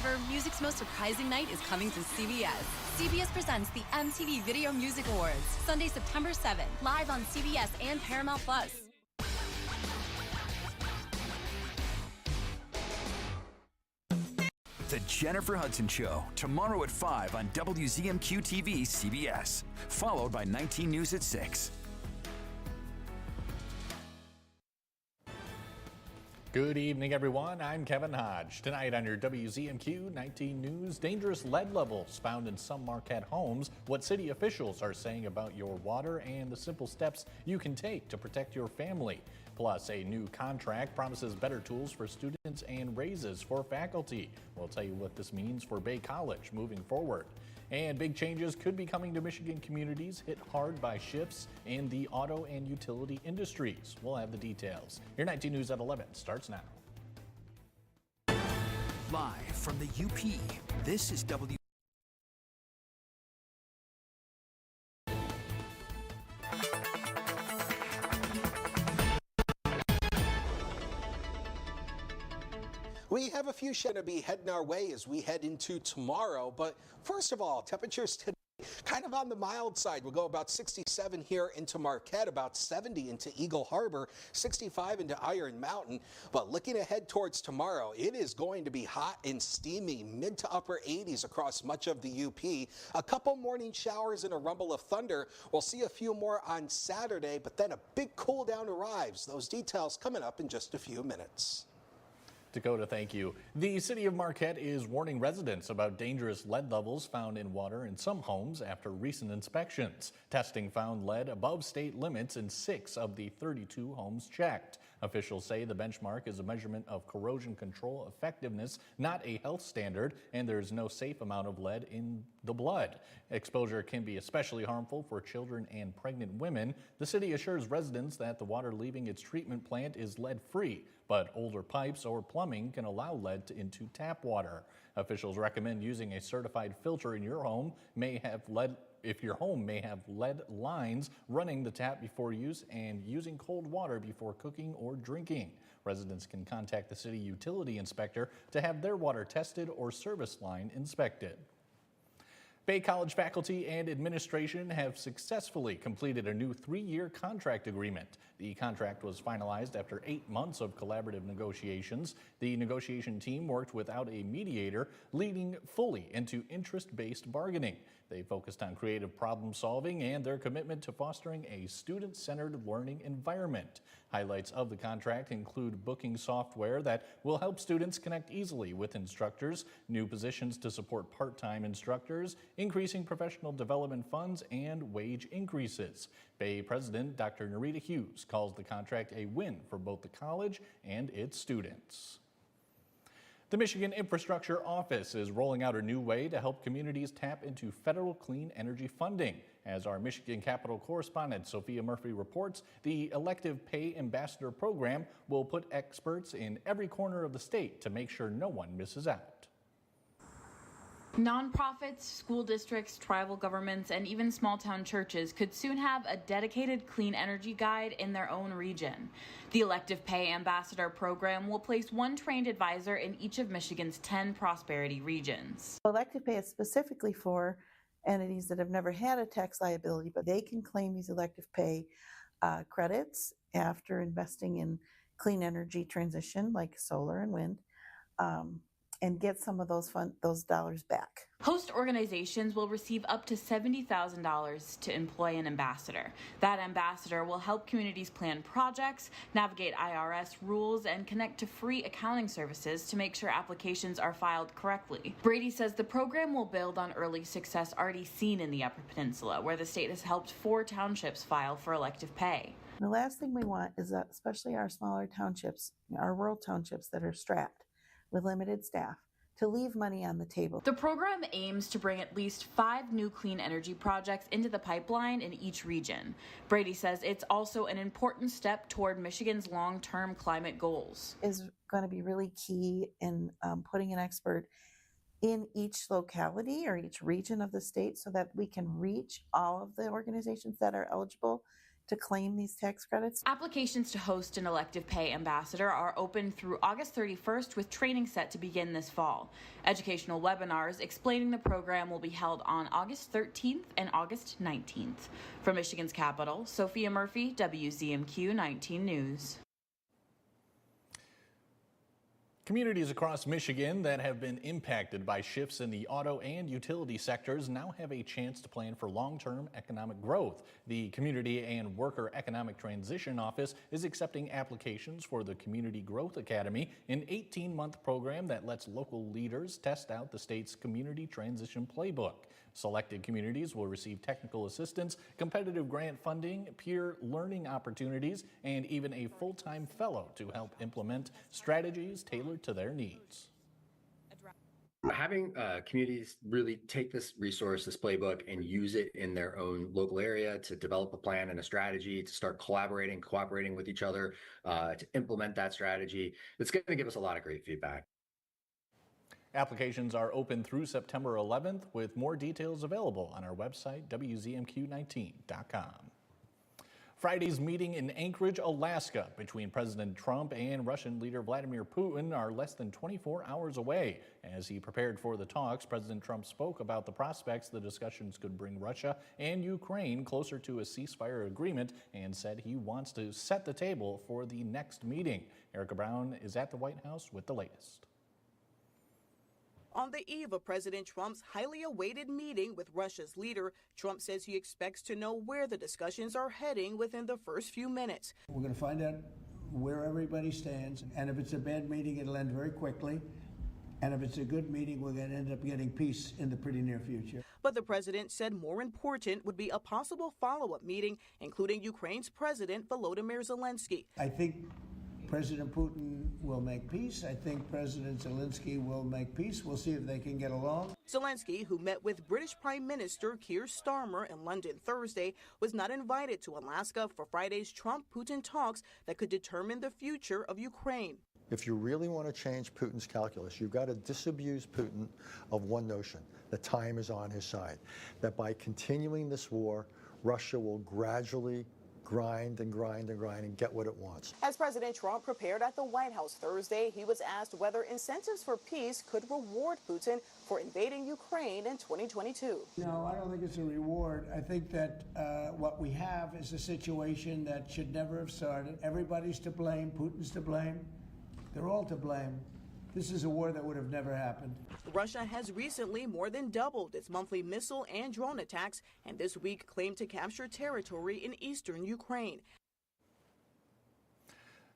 ever, music's most surprising night is coming to CBS. CBS presents the MTV Video Music Awards, Sunday, September 7th, live on CBS and Paramount+. The Jennifer Hudson Show, tomorrow at 5 on WZMQ TV CBS, followed by 19 News at 6. Good evening, everyone. I'm Kevin Hodge. Tonight on your WZMQ 19 News, dangerous lead levels found in some Marquette homes, what city officials are saying about your water, and the simple steps you can take to protect your family. Plus, a new contract promises better tools for students and raises for faculty. We'll tell you what this means for Bay College moving forward. And big changes could be coming to Michigan communities hit hard by shifts in the auto and utility industries. We'll have the details. Your 19 News at 11 starts now. Live from the UP, this is W. We have a few going to be heading our way as we head into tomorrow, but first of all, temperatures today kind of on the mild side. We'll go about 67 here into Marquette, about 70 into Eagle Harbor, 65 into Iron Mountain. But looking ahead towards tomorrow, it is going to be hot and steamy, mid to upper 80s across much of the UP. A couple morning showers and a rumble of thunder. We'll see a few more on Saturday, but then a big cool down arrives. Those details coming up in just a few minutes. Dakota, thank you. The city of Marquette is warning residents about dangerous lead levels found in water in some homes after recent inspections. Testing found lead above state limits in 6 of the 32 homes checked. Officials say the benchmark is a measurement of corrosion control effectiveness, not a health standard, and there is no safe amount of lead in the blood. Exposure can be especially harmful for children and pregnant women. The city assures residents that the water leaving its treatment plant is lead-free, but older pipes or plumbing can allow lead into tap water. Officials recommend using a certified filter in your home if your home may have lead lines, running the tap before use, and using cold water before cooking or drinking. Residents can contact the city utility inspector to have their water tested or service line inspected. Bay College faculty and administration have successfully completed a new 3-year contract agreement. The contract was finalized after 8 months of collaborative negotiations. The negotiation team worked without a mediator, leading fully into interest-based bargaining. They focused on creative problem solving and their commitment to fostering a student-centered learning environment. Highlights of the contract include booking software that will help students connect easily with instructors, new positions to support part-time instructors, increasing professional development funds, and wage increases. Bay President Dr. Narita Hughes calls the contract a win for both the college and its students. The Michigan Infrastructure Office is rolling out a new way to help communities tap into federal clean energy funding. As our Michigan Capitol correspondent Sophia Murphy reports, the Elective Pay Ambassador program will put experts in every corner of the state to make sure no one misses out. Nonprofits, school districts, tribal governments, and even small-town churches could soon have a dedicated clean energy guide in their own region. The Elective Pay Ambassador program will place one trained advisor in each of Michigan's 10 prosperity regions. Elective pay is specifically for entities that have never had a tax liability, but they can claim these elective pay credits after investing in clean energy transition like solar and wind. And get some of those dollars back. Host organizations will receive up to $70,000 to employ an ambassador. That ambassador will help communities plan projects, navigate IRS rules, and connect to free accounting services to make sure applications are filed correctly. Brady says the program will build on early success already seen in the Upper Peninsula, where the state has helped 4 townships file for elective pay. The last thing we want is that, especially our smaller townships, our rural townships that are strapped with limited staff, to leave money on the table. The program aims to bring at least 5 new clean energy projects into the pipeline in each region. Brady says it's also an important step toward Michigan's long-term climate goals. Is going to be really key in putting an expert in each locality or each region of the state so that we can reach all of the organizations that are eligible to claim these tax credits. Applications to host an elective pay ambassador are open through August 31st, with training set to begin this fall. Educational webinars explaining the program will be held on August 13th and August 19th. From Michigan's capital, Sophia Murphy, WZMQ 19 News. Communities across Michigan that have been impacted by shifts in the auto and utility sectors now have a chance to plan for long-term economic growth. The Community and Worker Economic Transition Office is accepting applications for the Community Growth Academy, an 18-month program that lets local leaders test out the state's Community Transition Playbook. Selected communities will receive technical assistance, competitive grant funding, peer learning opportunities, and even a full-time fellow to help implement strategies tailored to their needs. Having communities really take this resource, this playbook, and use it in their own local area to develop a plan and a strategy, to start cooperating with each other, to implement that strategy, it's going to give us a lot of great feedback. Applications are open through September 11th, with more details available on our website, WZMQ19.com. Friday's meeting in Anchorage, Alaska, between President Trump and Russian leader Vladimir Putin are less than 24 hours away. As he prepared for the talks, President Trump spoke about the prospects the discussions could bring Russia and Ukraine closer to a ceasefire agreement, and said he wants to set the table for the next meeting. Erica Brown is at the White House with the latest. On the eve of President Trump's highly awaited meeting with Russia's leader, Trump says he expects to know where the discussions are heading within the first few minutes. We're going to find out where everybody stands, and if it's a bad meeting, it'll end very quickly. And if it's a good meeting, we're going to end up getting peace in the pretty near future. But the president said more important would be a possible follow-up meeting, including Ukraine's President Volodymyr Zelensky. I think President Putin will make peace. I think President Zelensky will make peace. We'll see if they can get along. Zelensky, who met with British Prime Minister Keir Starmer in London Thursday, was not invited to Alaska for Friday's Trump-Putin talks that could determine the future of Ukraine. If you really want to change Putin's calculus, you've got to disabuse Putin of one notion: that time is on his side. That by continuing this war, Russia will gradually grind and get what it wants. As President Trump prepared at the White House Thursday, he was asked whether incentives for peace could reward Putin for invading Ukraine in 2022. No, I don't think it's a reward. I think that what we have is a situation that should never have started. Everybody's to blame. Putin's to blame. They're all to blame. This is a war that would have never happened. Russia has recently more than doubled its monthly missile and drone attacks, and this week claimed to capture territory in eastern Ukraine.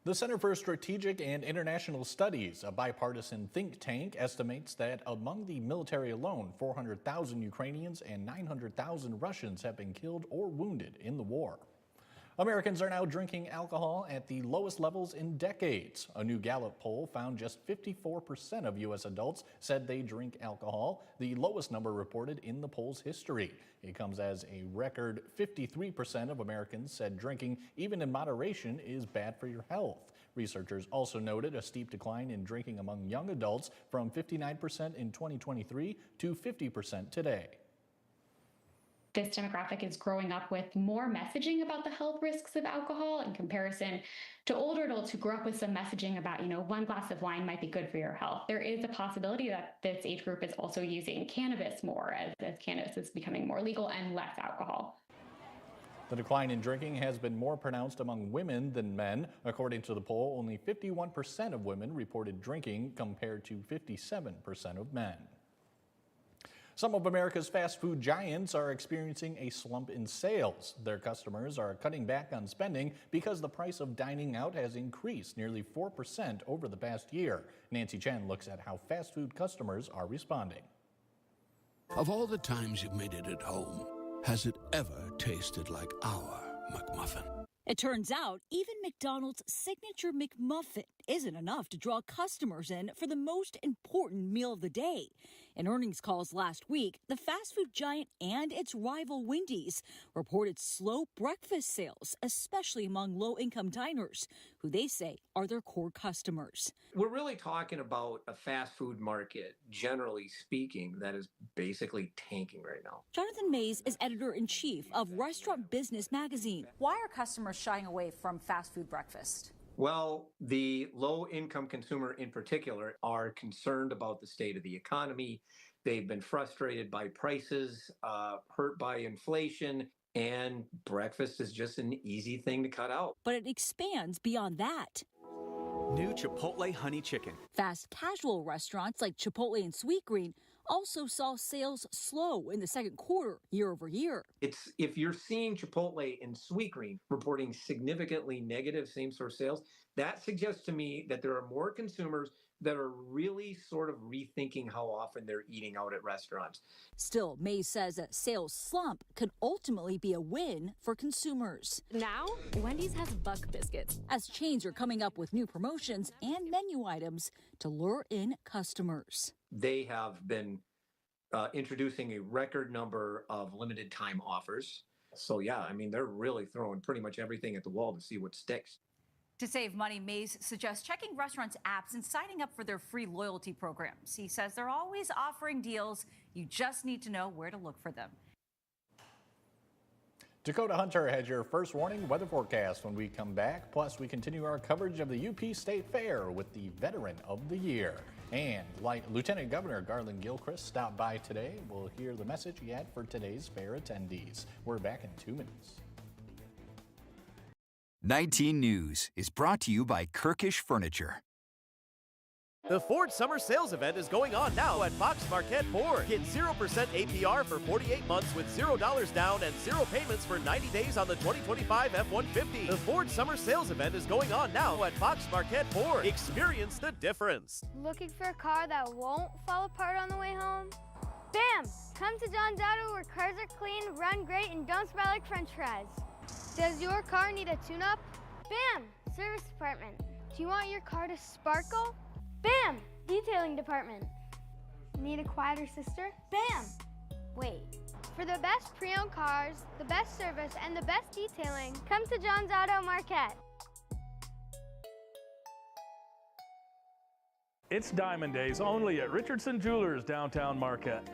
The Center for Strategic and International Studies, a bipartisan think tank, estimates that among the military alone, 400,000 Ukrainians and 900,000 Russians have been killed or wounded in the war. Americans are now drinking alcohol at the lowest levels in decades. A new Gallup poll found just 54% of U.S. adults said they drink alcohol, the lowest number reported in the poll's history. It comes as a record 53% of Americans said drinking, even in moderation, is bad for your health. Researchers also noted a steep decline in drinking among young adults from 59% in 2023 to 50% today. This demographic is growing up with more messaging about the health risks of alcohol in comparison to older adults who grew up with some messaging about, one glass of wine might be good for your health. There is a possibility that this age group is also using cannabis more as cannabis is becoming more legal and less alcohol. The decline in drinking has been more pronounced among women than men. According to the poll, only 51% of women reported drinking compared to 57% of men. Some of America's fast food giants are experiencing a slump in sales. Their customers are cutting back on spending because the price of dining out has increased nearly 4% over the past year. Nancy Chen looks at how fast food customers are responding. Of all the times you've made it at home, has it ever tasted like our McMuffin? It turns out even McDonald's signature McMuffin isn't enough to draw customers in for the most important meal of the day. In earnings calls last week, the fast food giant and its rival Wendy's reported slow breakfast sales, especially among low-income diners, who they say are their core customers. We're really talking about a fast food market, generally speaking, that is basically tanking right now. Jonathan Mays is editor-in-chief of Restaurant Business Magazine. Why are customers shying away from fast food breakfast? Well, the low-income consumer in particular are concerned about the state of the economy. They've been frustrated by prices, hurt by inflation, and breakfast is just an easy thing to cut out. But it expands beyond that. New Chipotle Honey Chicken. Fast casual restaurants like Chipotle and Sweetgreen also saw sales slow in the second quarter, year over year. If you're seeing Chipotle and Sweetgreen reporting significantly negative same-store sales, that suggests to me that there are more consumers that are really sort of rethinking how often they're eating out at restaurants. Still, Mays says a sales slump could ultimately be a win for consumers. Now, Wendy's has Buck Biscuits, as chains are coming up with new promotions and menu items to lure in customers. They have been introducing a record number of limited time offers. So yeah, I mean, they're really throwing pretty much everything at the wall to see what sticks. To save money, Mays suggests checking restaurants' apps and signing up for their free loyalty programs. He says they're always offering deals. You just need to know where to look for them. Dakota Hunter has your first warning weather forecast when we come back. Plus, we continue our coverage of the UP State Fair with the Veteran of the Year. And Lieutenant Governor Garland Gilchrist stopped by today. We'll hear the message he had for today's fair attendees. We're back in 2 minutes. 19 News is brought to you by Kirkish Furniture. The Ford Summer Sales Event is going on now at Fox Marquette Ford. Get 0% APR for 48 months with $0 down and 0 payments for 90 days on the 2025 F-150. The Ford Summer Sales Event is going on now at Fox Marquette Ford. Experience the difference. Looking for a car that won't fall apart on the way home? Bam! Come to John's Auto where cars are clean, run great, and don't smell like french fries. Does your car need a tune-up? Bam! Service department. Do you want your car to sparkle? Bam! Detailing department. Need a quieter sister? Bam! Wait. For the best pre-owned cars, the best service, and the best detailing, come to John's Auto Marquette. It's Diamond Days only at Richardson Jewelers downtown Marquette.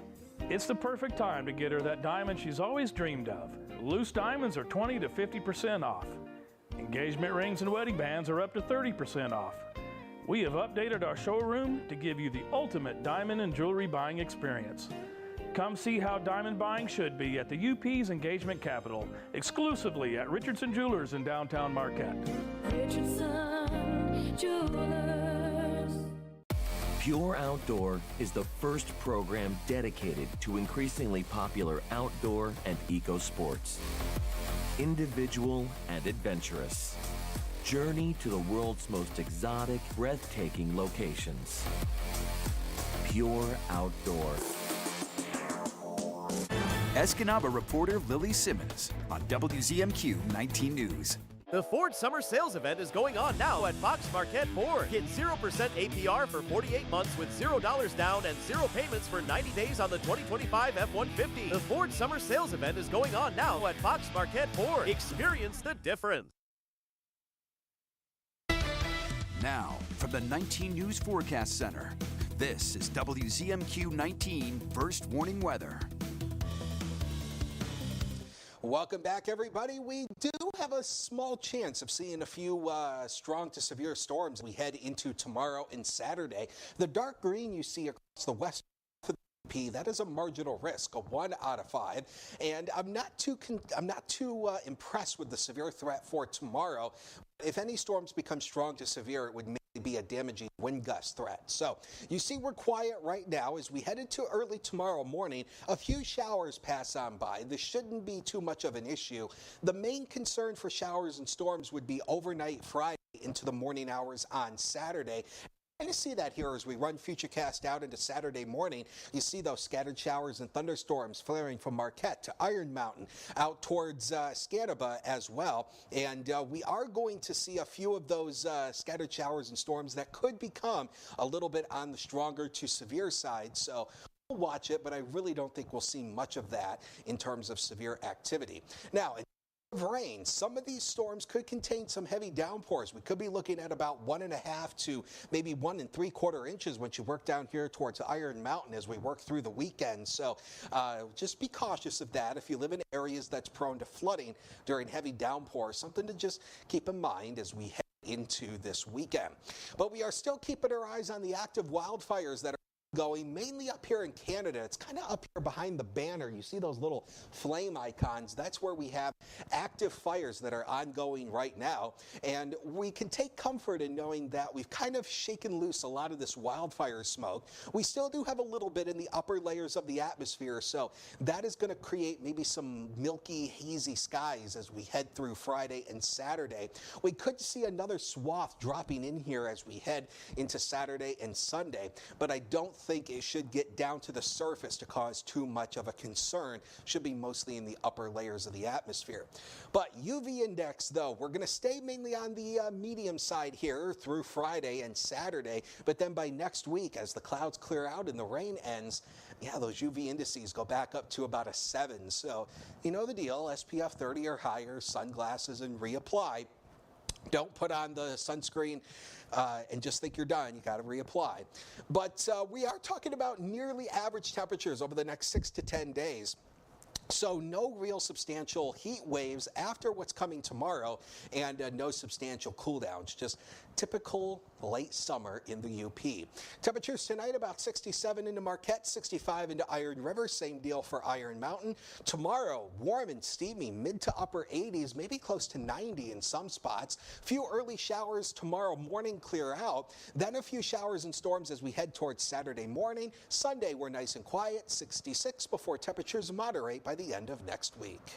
It's the perfect time to get her that diamond she's always dreamed of. Loose diamonds are 20 to 50% off. Engagement rings and wedding bands are up to 30% off. We have updated our showroom to give you the ultimate diamond and jewelry buying experience. Come see how diamond buying should be at the UP's engagement capital, exclusively at Richardson Jewelers in downtown Marquette. Richardson Jewelers. Pure Outdoor is the first program dedicated to increasingly popular outdoor and eco sports. Individual and adventurous. Journey to the world's most exotic, breathtaking locations. Pure Outdoor. Escanaba reporter Lily Simmons on WZMQ 19 News. The Ford Summer Sales Event is going on now at Fox Marquette Ford. Get 0% APR for 48 months with $0 down and 0 payments for 90 days on the 2025 F-150. The Ford Summer Sales Event is going on now at Fox Marquette Ford. Experience the difference. Now, from the 19 News Forecast Center, this is WZMQ 19 First Warning Weather. Welcome back, everybody. We do have a small chance of seeing a few strong to severe storms as we head into tomorrow and Saturday. The dark green you see across the west of the UP, that is a marginal risk, a 1 out of 5. And I'm not too impressed with the severe threat for tomorrow. If any storms become strong to severe, it would maybe be a damaging wind gust threat. So you see we're quiet right now. As we head into early tomorrow morning, a few showers pass on by. This shouldn't be too much of an issue. The main concern for showers and storms would be overnight Friday into the morning hours on Saturday. And you see that here as we run Futurecast out into Saturday morning. You see those scattered showers and thunderstorms flaring from Marquette to Iron Mountain out towards Scanaba as well. And we are going to see a few of those scattered showers and storms that could become a little bit on the stronger to severe side. So watch it, but I really don't think we'll see much of that in terms of severe activity. Now, of rain, some of these storms could contain some heavy downpours. We could be looking at about 1.5 to maybe 1 3/4 inches once you work down here towards Iron Mountain as we work through the weekend. So just be cautious of that if you live in areas that's prone to flooding during heavy downpours. Something to just keep in mind as we head into this weekend. But we are still keeping our eyes on the active wildfires that are going mainly up here in Canada. It's kind of up here behind the banner. You see those little flame icons. That's where we have active fires that are ongoing right now. And we can take comfort in knowing that we've kind of shaken loose a lot of this wildfire smoke. We still do have a little bit in the upper layers of the atmosphere. So that is going to create maybe some milky, hazy skies as we head through Friday and Saturday. We could see another swath dropping in here as we head into Saturday and Sunday, but I don't think it should get down to the surface to cause too much of a concern. Should be mostly in the upper layers of the atmosphere. But UV index, though, we're going to stay mainly on the medium side here through Friday and Saturday. But then by next week, as the clouds clear out and the rain ends, yeah, those UV indices go back up to about a 7. So you know the deal, SPF 30 or higher, sunglasses, and reapply. Don't put on the sunscreen and just think you're done. You got to reapply. But we are talking about nearly average temperatures over the next 6 to 10 days. So no real substantial heat waves after what's coming tomorrow, and no substantial cool downs, just typical late summer in the UP. Temperatures tonight about 67 into Marquette, 65 into Iron River, same deal for Iron Mountain. Tomorrow, warm and steamy, mid to upper 80s, maybe close to 90 in some spots. Few early showers tomorrow morning, clear out. Then a few showers and storms as we head towards Saturday morning. Sunday, we're nice and quiet, 66 before temperatures moderate by the end of next week.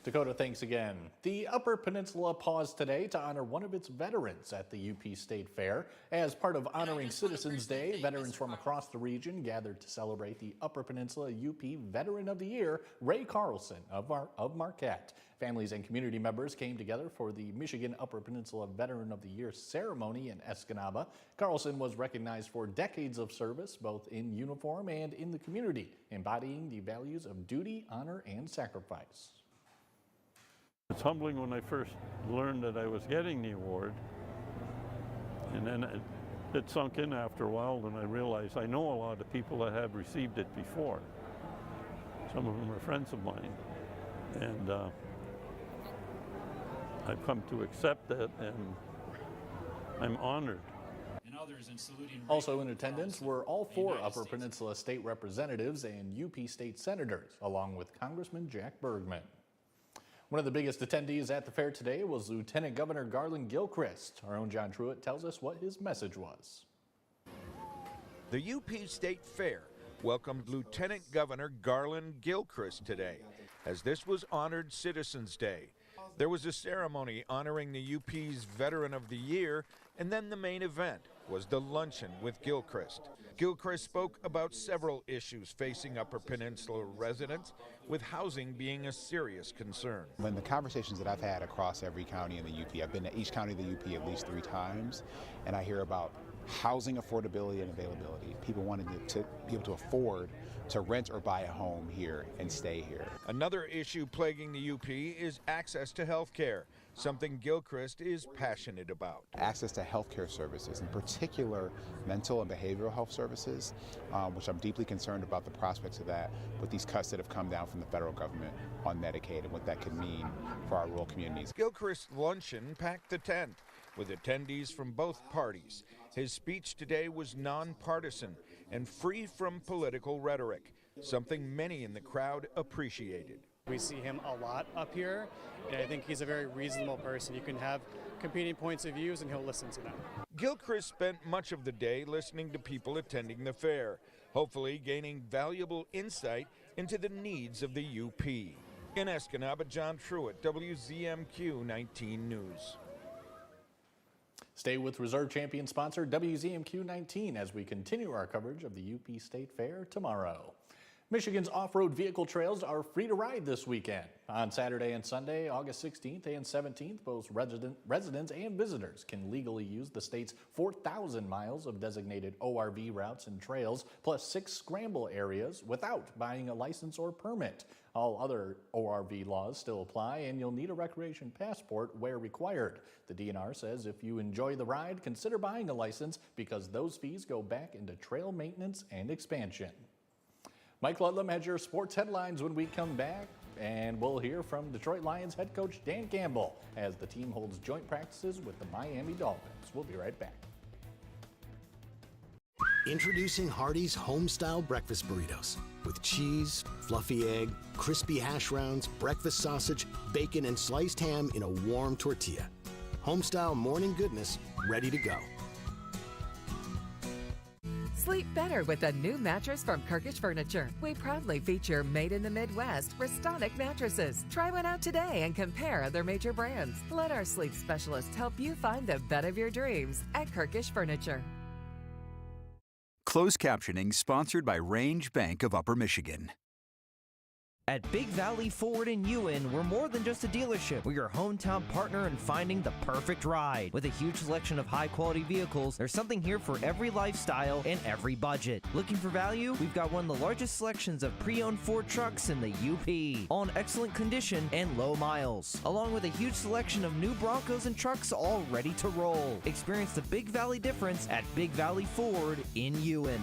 Dakota, thanks again. The Upper Peninsula paused today to honor one of its veterans at the UP State Fair. As part of honoring Citizens Day, veterans from across the region gathered to celebrate the Upper Peninsula UP Veteran of the Year, Ray Carlson of Marquette. Families and community members came together for the Michigan Upper Peninsula Veteran of the Year ceremony in Escanaba. Carlson was recognized for decades of service, both in uniform and in the community, embodying the values of duty, honor, and sacrifice. It's humbling when I first learned that I was getting the award, and then it sunk in after a while, and I realized I know a lot of people that have received it before. Some of them are friends of mine, and I've come to accept it, and I'm honored. Also in attendance were all 4 Upper Peninsula state representatives and UP state senators, along with Congressman Jack Bergman. One of the biggest attendees at the fair today was Lieutenant Governor Garland Gilchrist. Our own John Truitt tells us what his message was. The UP State Fair welcomed Lieutenant Governor Garland Gilchrist today, as this was honored Citizens Day. There was a ceremony honoring the UP's Veteran of the Year, and then the main event was the luncheon with Gilchrist. Gilchrist spoke about several issues facing Upper Peninsula residents, with housing being a serious concern. When the conversations that I've had across every county in the UP, I've been to each county of the UP at least 3 times, and I hear about housing affordability and availability. People wanting to be able to afford to rent or buy a home here and stay here. Another issue plaguing the UP is access to health care, something Gilchrist is passionate about. Access to health care services, in particular mental and behavioral health services, which I'm deeply concerned about the prospects of that with these cuts that have come down from the federal government on Medicaid and what that could mean for our rural communities. Gilchrist's luncheon packed the tent with attendees from both parties. His speech today was nonpartisan and free from political rhetoric, something many in the crowd appreciated. We see him a lot up here, and I think he's a very reasonable person. You can have competing points of views, and he'll listen to them. Gilchrist spent much of the day listening to people attending the fair, hopefully gaining valuable insight into the needs of the UP. In Escanaba, John Truitt, WZMQ 19 News. Stay with Reserve Champion sponsor WZMQ 19 as we continue our coverage of the UP State Fair tomorrow. Michigan's off-road vehicle trails are free to ride this weekend. On Saturday and Sunday, August 16th and 17th, both residents and visitors can legally use the state's 4,000 miles of designated ORV routes and trails, plus 6 scramble areas without buying a license or permit. All other ORV laws still apply, and you'll need a recreation passport where required. The DNR says if you enjoy the ride, consider buying a license because those fees go back into trail maintenance and expansion. Mike Ludlam has your sports headlines when we come back, and we'll hear from Detroit Lions head coach Dan Campbell as the team holds joint practices with the Miami Dolphins. We'll be right back. Introducing Hardee's Homestyle Breakfast Burritos with cheese, fluffy egg, crispy hash browns, breakfast sausage, bacon, and sliced ham in a warm tortilla. Homestyle morning goodness ready to go. Sleep better with a new mattress from Kirkish Furniture. We proudly feature made in the Midwest Restonic mattresses. Try one out today and compare other major brands. Let our sleep specialists help you find the bed of your dreams at Kirkish Furniture. Closed captioning sponsored by Range Bank of Upper Michigan. At Big Valley Ford in Ewan, we're more than just a dealership. We're your hometown partner in finding the perfect ride. With a huge selection of high-quality vehicles, there's something here for every lifestyle and every budget. Looking for value? We've got one of the largest selections of pre-owned Ford trucks in the UP, all in excellent condition and low miles, along with a huge selection of new Broncos and trucks all ready to roll. Experience the Big Valley difference at Big Valley Ford in Ewan.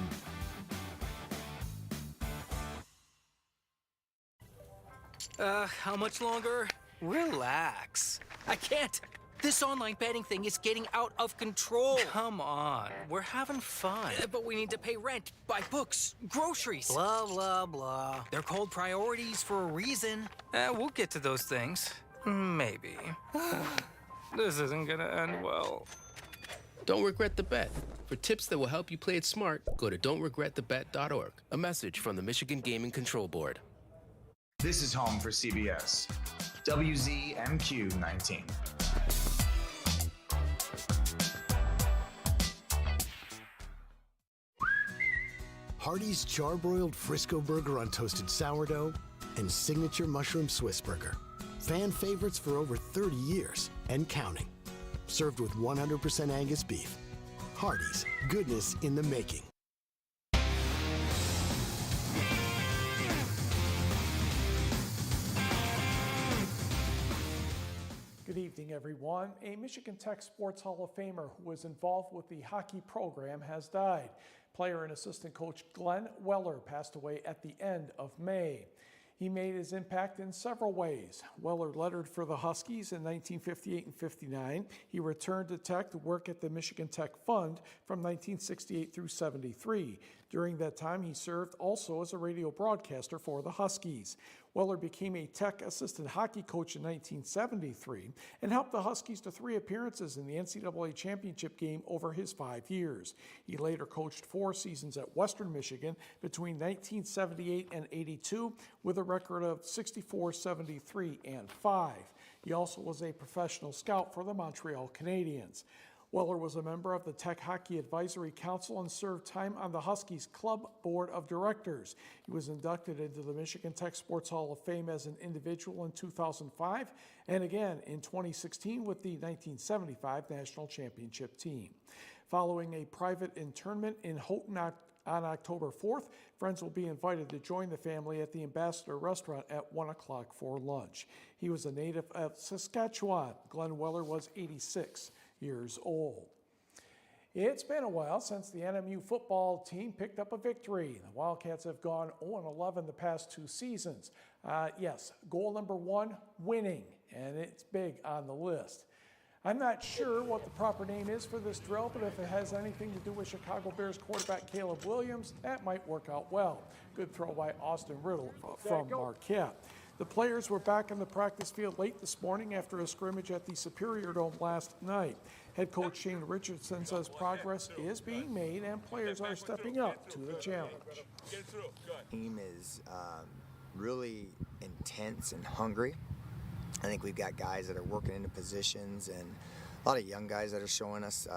How much longer? Relax. I can't. This online betting thing is getting out of control. Come on. We're having fun. But we need to pay rent, buy books, groceries. Blah, blah, blah. They're called priorities for a reason. We'll get to those things. Maybe. This isn't gonna end well. Don't regret the bet. For tips that will help you play it smart, go to don'tregretthebet.org. A message from the Michigan Gaming Control Board. This is home for CBS. WZMQ 19. Hardee's charbroiled Frisco burger on toasted sourdough and signature mushroom Swiss burger. Fan favorites for over 30 years and counting. Served with 100% Angus beef. Hardee's, goodness in the making. Good evening, everyone. A Michigan Tech Sports Hall of Famer who was involved with the hockey program has died. Player and assistant coach Glenn Weller passed away at the end of May. He made his impact in several ways. Weller lettered for the Huskies in 1958 and 59. He returned to Tech to work at the Michigan Tech Fund from 1968 through 73. During that time, he served also as a radio broadcaster for the Huskies. Weller became a Tech assistant hockey coach in 1973 and helped the Huskies to 3 appearances in the NCAA championship game over his 5 years. He later coached 4 seasons at Western Michigan between 1978 and 82 with a record of 64, 73, and 5. He also was a professional scout for the Montreal Canadiens. Weller was a member of the Tech Hockey Advisory Council and served time on the Huskies Club Board of Directors. He was inducted into the Michigan Tech Sports Hall of Fame as an individual in 2005 and again in 2016 with the 1975 National Championship team. Following a private internment in Houghton on October 4th, friends will be invited to join the family at the Ambassador Restaurant at 1 o'clock for lunch. He was a native of Saskatchewan. Glenn Weller was 86 years old. It's been a while since the NMU football team picked up a victory. The Wildcats have gone 0-11 the past 2 seasons. Yes, goal number 1, winning, and it's big on the list. I'm not sure what the proper name is for this drill, but if it has anything to do with Chicago Bears quarterback Caleb Williams, that might work out well. Good throw by Austin Riddle from Marquette. The players were back on the practice field late this morning after a scrimmage at the Superior Dome last night. Head coach Shane Richardson says progress is being made and players are stepping up to the challenge. The team is really intense and hungry. I think we've got guys that are working into positions and a lot of young guys that are showing us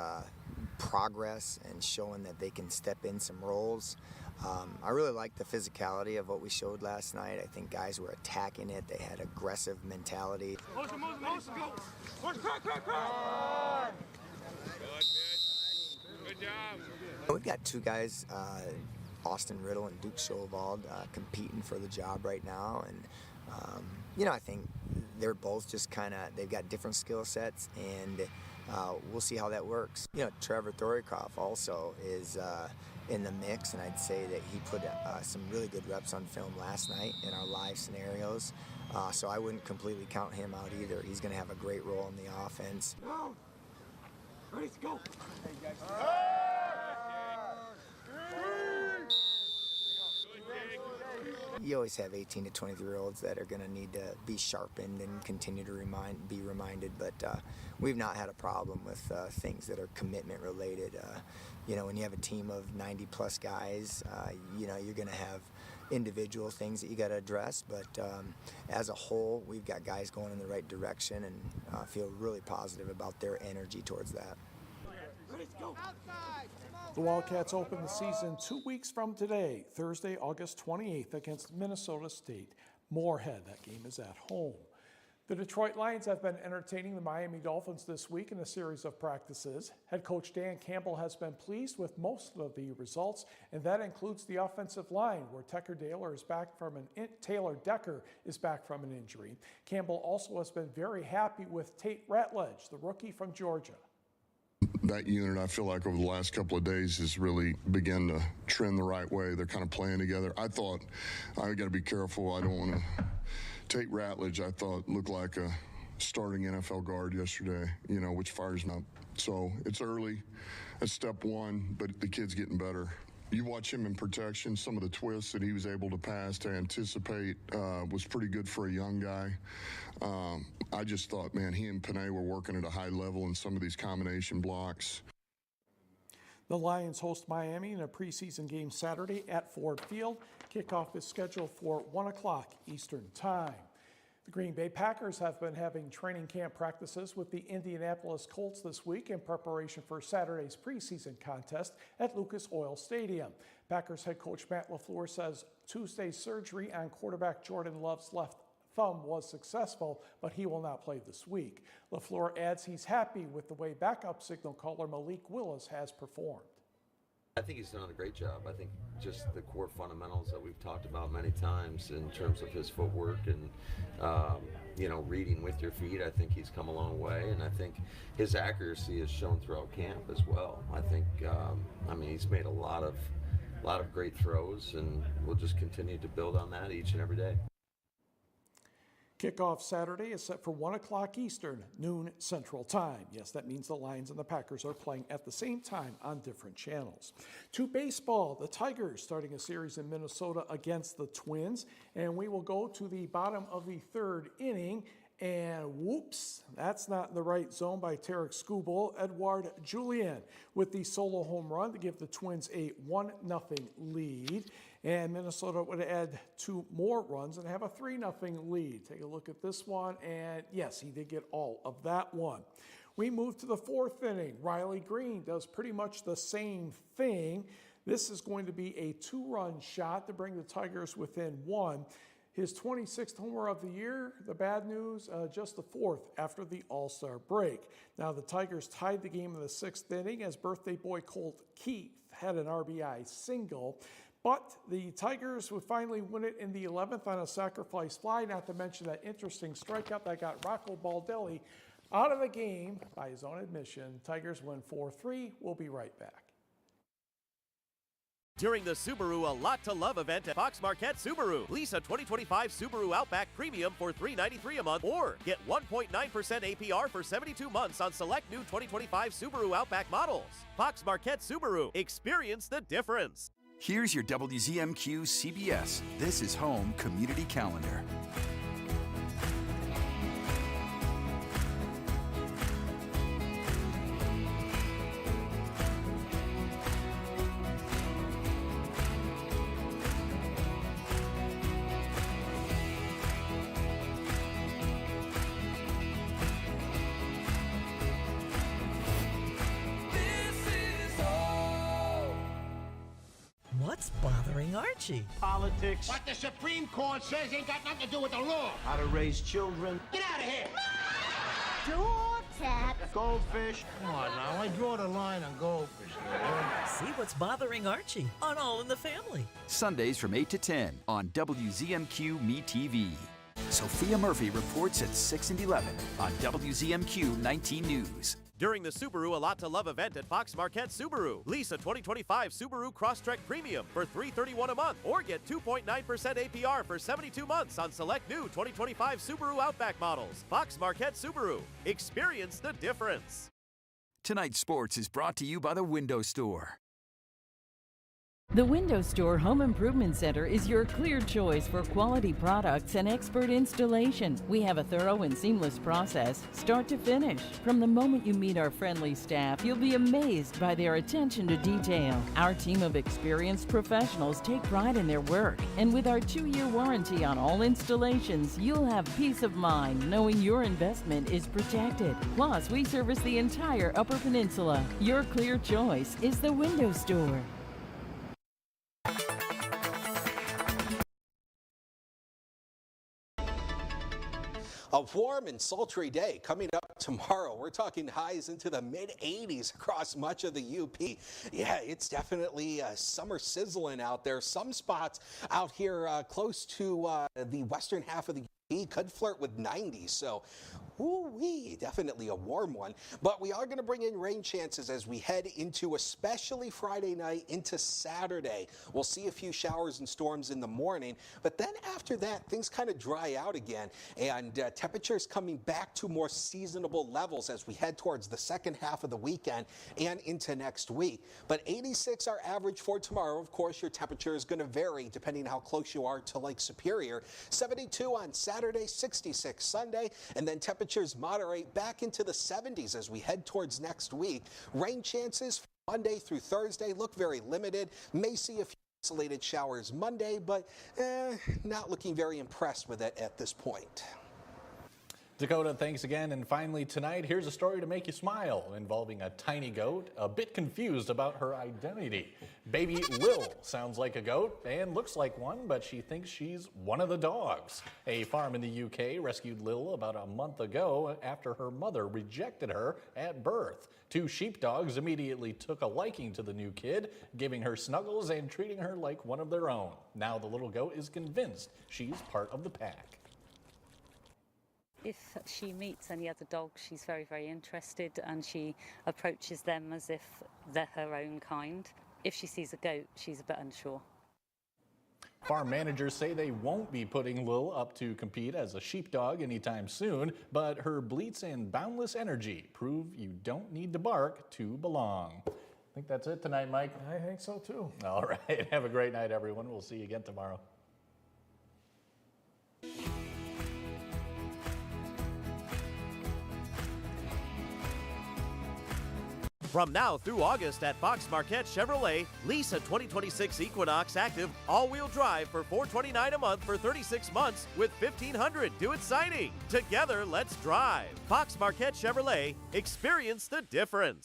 progress and showing that they can step in some roles. I really liked the physicality of what we showed last night. I think guys were attacking it. They had aggressive mentality. Motion, go! Good job. We've got two guys, Austin Riddle and Duke Shovald, competing for the job right now. And, I think they're both just they've got different skill sets, and we'll see how that works. Trevor Thorikoff also is in the mix, and I'd say that he put some really good reps on film last night in our live scenarios. So I wouldn't completely count him out either. He's going to have a great role in the offense. Ready to go. Hey, guys. You always have 18 to 23-year-olds that are going to need to be sharpened and continue to be reminded, but we've not had a problem with things that are commitment related. When you have a team of 90-plus guys, you're going to have individual things that you got to address, but as a whole, we've got guys going in the right direction, and feel really positive about their energy towards that. The Wildcats open the season 2 weeks from today, Thursday, August 28th, against Minnesota State Moorhead. That game is at home. The Detroit Lions have been entertaining the Miami Dolphins this week in a series of practices. Head coach Dan Campbell has been pleased with most of the results, and that includes the offensive line, where Taylor Decker is back from an injury. Campbell also has been very happy with Tate Ratledge, the rookie from Georgia. That unit, I feel like over the last couple of days has really begun to trend the right way. They're kind of playing together. I thought, I got to be careful. I don't want to take Ratledge. I thought looked like a starting NFL guard yesterday, which fires me up. So it's early. That's step one, but the kid's getting better. You watch him in protection, some of the twists that he was able to pass to anticipate was pretty good for a young guy. I just thought, man, he and Panay were working at a high level in some of these combination blocks. The Lions host Miami in a preseason game Saturday at Ford Field. Kickoff is scheduled for 1 o'clock Eastern Time. The Green Bay Packers have been having training camp practices with the Indianapolis Colts this week in preparation for Saturday's preseason contest at Lucas Oil Stadium. Packers head coach Matt LaFleur says Tuesday's surgery on quarterback Jordan Love's left thumb was successful, but he will not play this week. LaFleur adds he's happy with the way backup signal caller Malik Willis has performed. I think he's done a great job. I think just the core fundamentals that we've talked about many times in terms of his footwork and, reading with your feet, I think he's come a long way. And I think his accuracy is shown throughout camp as well. I think, he's made a lot of great throws, and we'll just continue to build on that each and every day. Kickoff Saturday is set for 1 o'clock Eastern, noon Central Time. Yes, that means the Lions and the Packers are playing at the same time on different channels. To baseball, the Tigers starting a series in Minnesota against the Twins, and we will go to the bottom of the third inning. And whoops, that's not in the right zone by Tarek Skubal. Edouard Julien with the solo home run to give the Twins a 1-0 lead. And Minnesota would add 2 more runs and have a 3-0 lead. Take a look at this one, and yes, he did get all of that one. We move to the 4th inning. Riley Green does pretty much the same thing. This is going to be a 2-run shot to bring the Tigers within 1. His 26th homer of the year. The bad news, just the 4th after the All-Star break. Now the Tigers tied the game in the 6th inning as birthday boy Colt Keith had an RBI single. But the Tigers would finally win it in the 11th on a sacrifice fly, not to mention that interesting strikeout that got Rocco Baldelli out of the game by his own admission. Tigers win 4-3. We'll be right back. During the Subaru A Lot to Love event at Fox Marquette Subaru, lease a 2025 Subaru Outback Premium for $393 a month, or get 1.9% APR for 72 months on select new 2025 Subaru Outback models. Fox Marquette Subaru, experience the difference. Here's your WZMQ CBS This is Home Community Calendar. This What's bothering Archie? Politics. What the Supreme Court says ain't got nothing to do with the law. How to raise children. Get out of here. Door tap. Goldfish. Come on now, I draw the line on goldfish. See what's bothering Archie on All in the Family. Sundays from 8 to 10 on WZMQ Me TV. Sophia Murphy reports at 6 and 11 on WZMQ 19 News. During the Subaru A Lot to Love event at Fox Marquette Subaru, lease a 2025 Subaru Crosstrek Premium for $331 a month, or get 2.9% APR for 72 months on select new 2025 Subaru Outback models. Fox Marquette Subaru. Experience the difference. Tonight's sports is brought to you by the Window Store. The Window Store Home Improvement Center is your clear choice for quality products and expert installation. We have a thorough and seamless process, start to finish. From the moment you meet our friendly staff, you'll be amazed by their attention to detail. Our team of experienced professionals take pride in their work, and with our 2-year warranty on all installations, you'll have peace of mind knowing your investment is protected. Plus, we service the entire Upper Peninsula. Your clear choice is the Window Store. A warm and sultry day coming up tomorrow. We're talking highs into the mid-80s across much of the UP. Yeah, it's definitely summer sizzling out there. Some spots out here close to the western half of the UP could flirt with 90s. So, woo-wee, definitely a warm one. But we are going to bring in rain chances as we head into especially Friday night into Saturday. We'll see a few showers and storms in the morning, but then after that, things kind of dry out again, and temperatures coming back to more seasonable levels as we head towards the second half of the weekend and into next week. But 86 our average for tomorrow. Of course, your temperature is going to vary depending how close you are to Lake Superior. 72 on Saturday, 66 Sunday, and then temperatures moderate back into the 70s as we head towards next week. Rain chances Monday through Thursday look very limited. May see a few isolated showers Monday, but not looking very impressed with it at this point. Dakota, thanks again. And finally tonight, here's a story to make you smile involving a tiny goat a bit confused about her identity. Baby Lil sounds like a goat and looks like one, but she thinks she's one of the dogs. A farm in the UK rescued Lil about a month ago after her mother rejected her at birth. 2 sheepdogs immediately took a liking to the new kid, giving her snuggles and treating her like one of their own. Now the little goat is convinced she's part of the pack. If she meets any other dogs, she's very, very interested, and she approaches them as if they're her own kind. If she sees a goat, she's a bit unsure. Farm managers say they won't be putting Lil up to compete as a sheepdog anytime soon, but her bleats and boundless energy prove you don't need to bark to belong. I think that's it tonight, Mike. I think so too. All right, have a great night, everyone. We'll see you again tomorrow. From now through August at Fox Marquette Chevrolet, lease a 2026 Equinox Active all-wheel drive for $429 a month for 36 months with $1,500 due at signing. Together, let's drive. Fox Marquette Chevrolet, experience the difference.